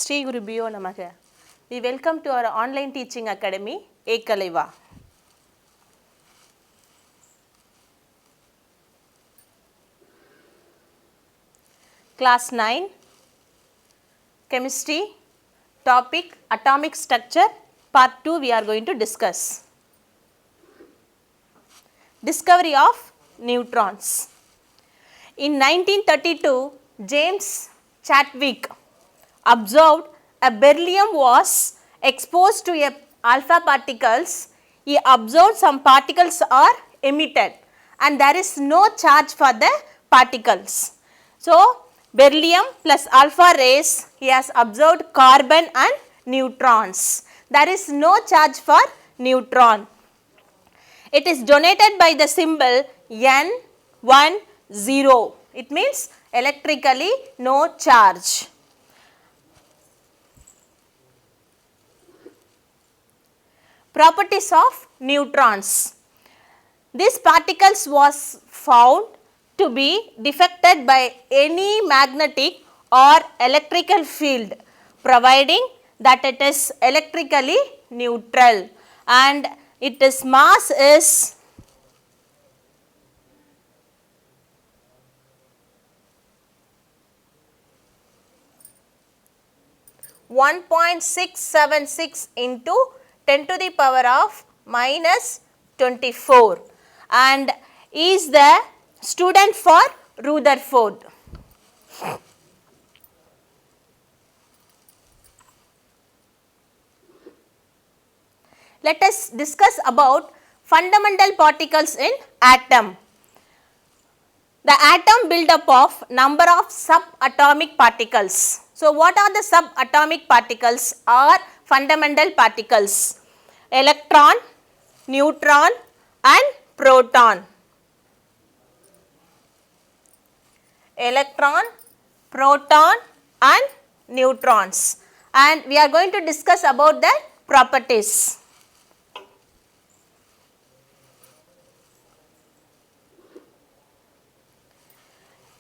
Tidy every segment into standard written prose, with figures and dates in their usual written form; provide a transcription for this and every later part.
Sri Gurubhyo Namaha. We welcome to our online teaching academy, Ekalaiva. Class 9, Chemistry, topic Atomic Structure, part 2 we are going to discuss. Discovery of neutrons. In 1932, James Chadwick observed a beryllium was exposed to a alpha particles. He observed some particles are emitted and there is no charge for the particles. So, beryllium plus alpha rays, he has observed carbon and neutrons. There is no charge for neutron. It is denoted by the symbol N10. It means electrically no charge. Properties of neutrons. These particles was found to be defected by any magnetic or electrical field, providing that it is electrically neutral and its mass is 1.676 into 10 to the power of minus 24 and is the student for Rutherford. Let us discuss about fundamental particles in atom. The atom built up of number of subatomic particles. So, what are the subatomic particles or fundamental particles? Electron, neutron and proton. Electron, proton and neutrons, and we are going to discuss about the properties.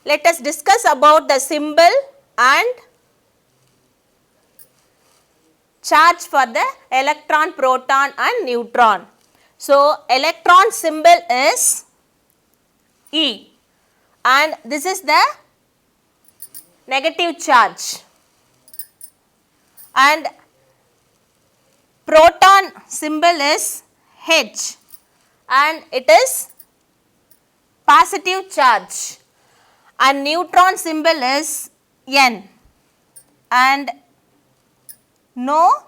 Let us discuss about the symbol and charge for the electron, proton and neutron. So, electron symbol is E and this is the negative charge, and proton symbol is H and it is positive charge, and neutron symbol is N and no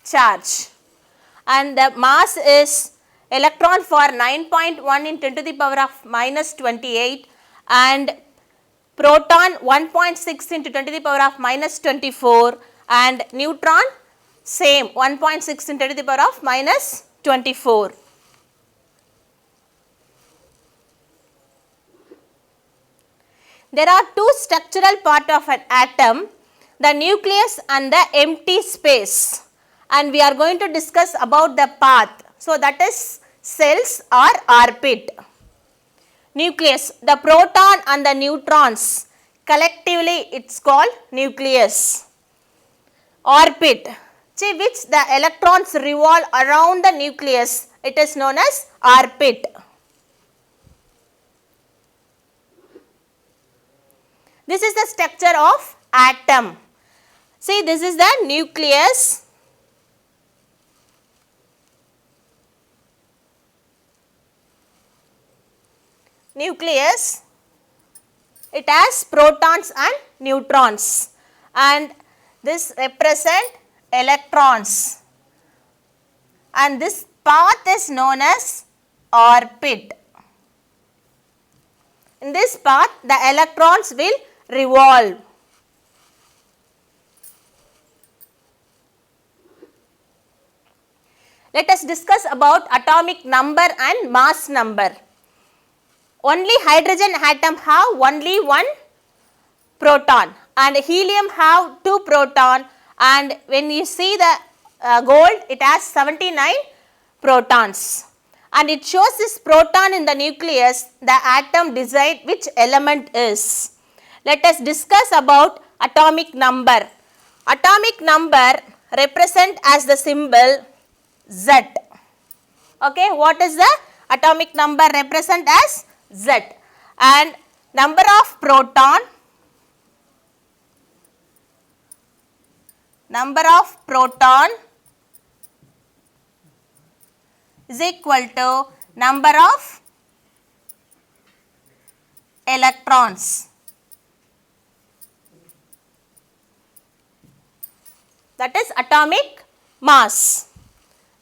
charge, and the mass is electron for 9.1 in 10 to the power of minus 28 and proton 1.6 into 10 to the power of minus 24 and neutron same 1.6 into 10 to the power of minus 24. There are two structural parts of an atom, the nucleus and the empty space, and we are going to discuss about the path. So, that is cells or orbit. Nucleus, the proton and the neutrons, collectively it is called nucleus. Orbit, which the electrons revolve around the nucleus, it is known as orbit. This is the structure of atom. See, this is the nucleus. Nucleus, it has protons and neutrons, and this represent electrons, and this path is known as orbit. In this path, the electrons will revolve. Let us discuss about atomic number and mass number. Only hydrogen atom have only one proton and helium have two proton, and when you see the gold, it has 79 protons, and it shows this proton in the nucleus. The atom decide which element is. Let us discuss about atomic number. atomic number represent as the symbol Z. Okay, what is the atomic number represent as Z? And number of proton is equal to number of electrons. That is atomic mass,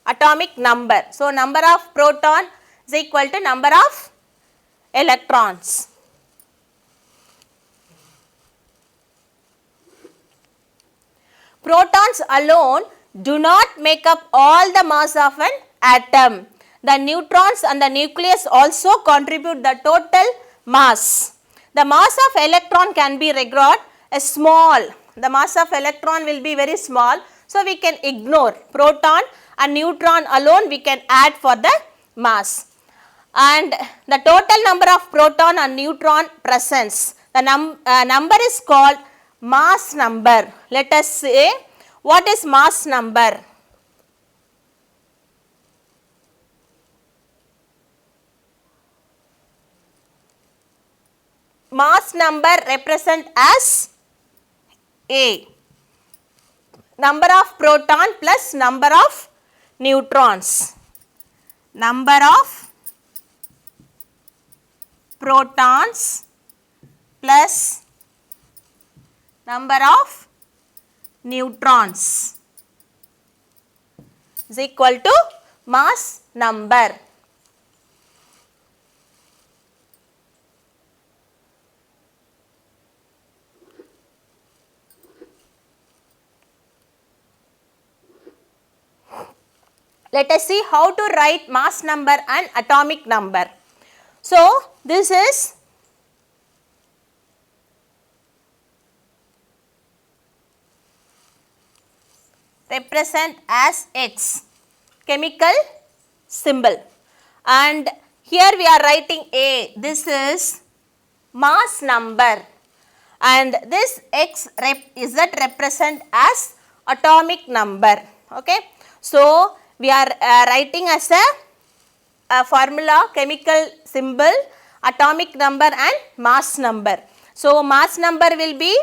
atomic number. So, number of proton is equal to number of electrons. Protons alone do not make up all the mass of an atom. The neutrons and the nucleus also contribute the total mass. The mass of electron can be regarded as small. The mass of electron will be very small. So, we can ignore proton and neutron alone we can add for the mass. And the total number of proton and neutron presence, the number is called mass number. Let us say what is mass number. Mass number represent as A, number of proton plus number of neutrons. Number of protons plus number of neutrons is equal to mass number. Let us see how to write mass number and atomic number. So, this is represent as X, chemical symbol, and here we are writing A. This is mass number, and this X Z represent as atomic number. Okay. So, we are writing as a formula, chemical symbol, atomic number and mass number. So, mass number will be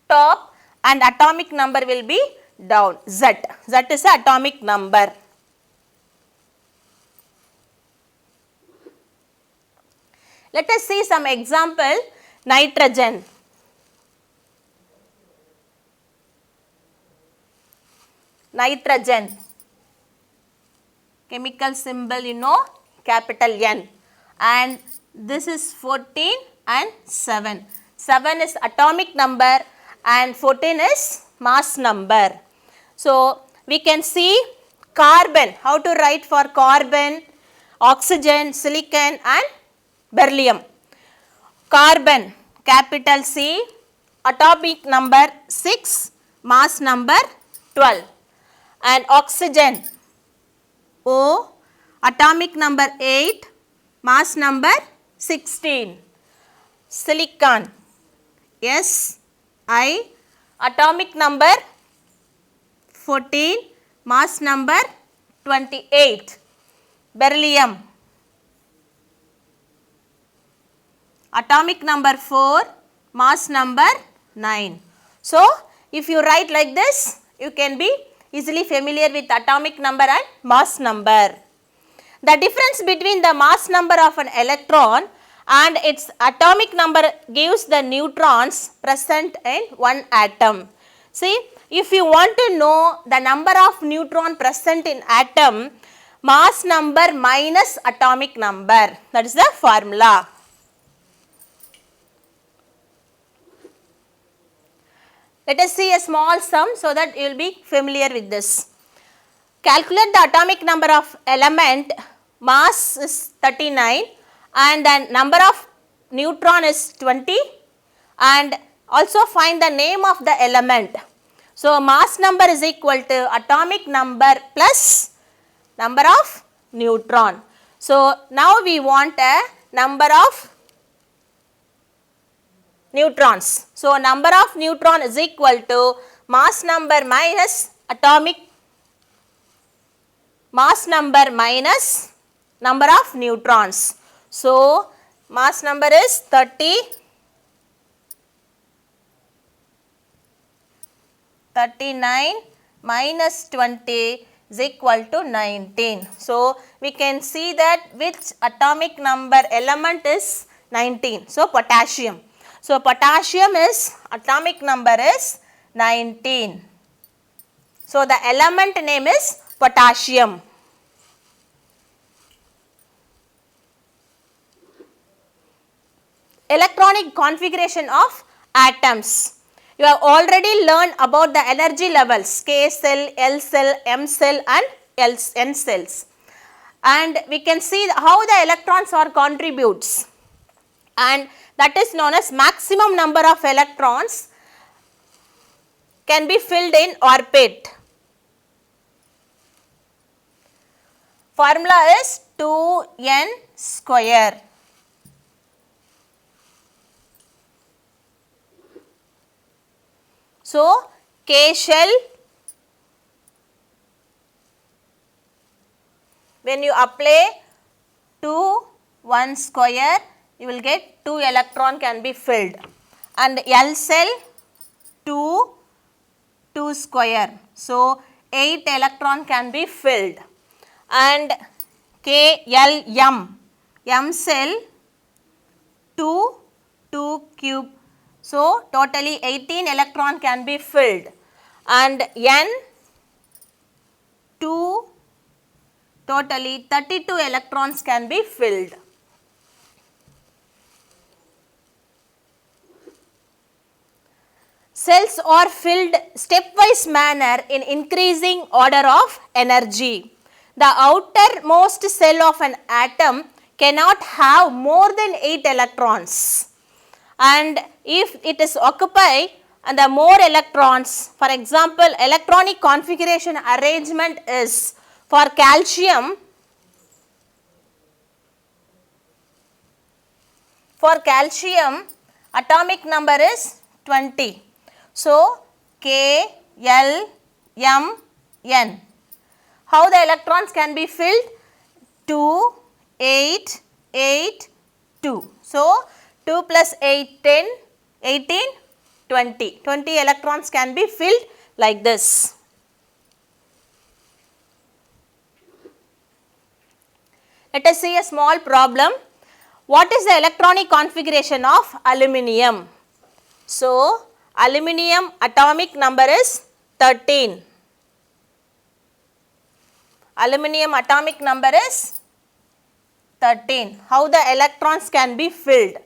top and atomic number will be down, Z. Z is the atomic number. Let us see some example. Nitrogen. Nitrogen, chemical symbol you know, capital N, and this is 14 and 7. 7 is atomic number and 14 is mass number. So, we can see carbon, how to write for carbon, oxygen, silicon and beryllium. Carbon, capital C, atomic number 6, mass number 12. And oxygen, O, atomic number 8, mass number 16. Silicon, S, I, atomic number 14, mass number 28. Beryllium, atomic number 4, mass number 9. So, if you write like this, you can be easily familiar with atomic number and mass number. The difference between the mass number of an electron and its atomic number gives the neutrons present in one atom. See, if you want to know the number of neutron present in atom, mass number minus atomic number, that is the formula. Let us see a small sum so that you will be familiar with this. Calculate the atomic number of element, mass is 39 and then number of neutron is 20 and also find the name of the element. So, mass number is equal to atomic number plus number of neutron. So, now we want a number of neutrons. So, number of neutron is equal to mass number minus atomic mass number minus number of neutrons. So, mass number is 30, 39 minus 20 is equal to 19. So, we can see that which atomic number element is 19. So, potassium. So, potassium is atomic number is 19. So, the element name is potassium. Electronic configuration of atoms. You have already learned about the energy levels K cell, L cell, M cell and N cells. And we can see how the electrons are contributes, and that is known as maximum number of electrons can be filled in orbit. Formula is 2n square. So, K shell, when you apply 2 1 square, you will get 2 electron can be filled, and L cell 2 2 square. So, 8 electron can be filled, and K L M cell 2 2 cube. So, totally 18 electron can be filled, and N 2 totally 32 electrons can be filled. Cells are filled stepwise manner in increasing order of energy. The outermost cell of an atom cannot have more than 8 electrons. And if it is occupied and the more electrons, for example, electronic configuration arrangement is for calcium, atomic number is 20. So, K, L, M, N. How the electrons can be filled? 2, 8, 8, 2. So, 2 plus 8, 10, 18, 20. 20 electrons can be filled like this. Let us see a small problem. What is the electronic configuration of aluminium? So, aluminium atomic number is 13. Aluminium atomic number is 13. How the electrons can be filled?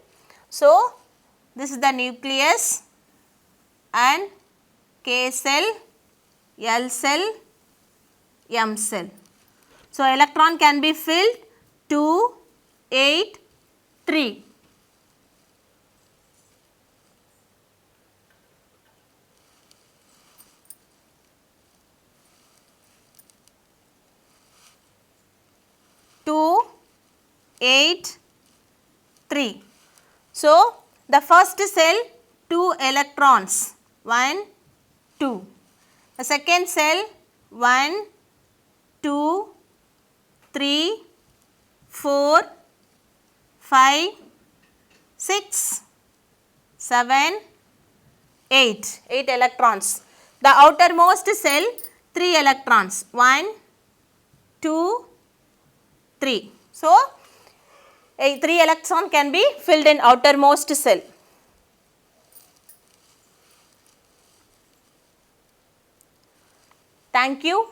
So, this is the nucleus and K cell, L cell, M cell. So, electron can be filled 2, 8, 3. Two, 8, 3. So, the first cell 2 electrons 1, 2. The second cell 1, 2, 3, 4, 5, 6, 7, 8. 8 electrons. The outermost cell 3 electrons 1, 2, 3. So, 3 electron can be filled in outermost cell. Thank you.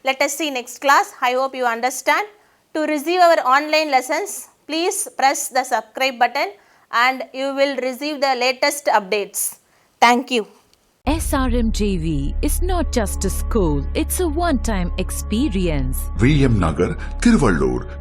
Let us see next class. I hope you understand. To receive our online lessons, please press the subscribe button and you will receive the latest updates. Thank you. SRMJV is not just a school, it's a one-time experience. VM Nagar, Tiruvallur,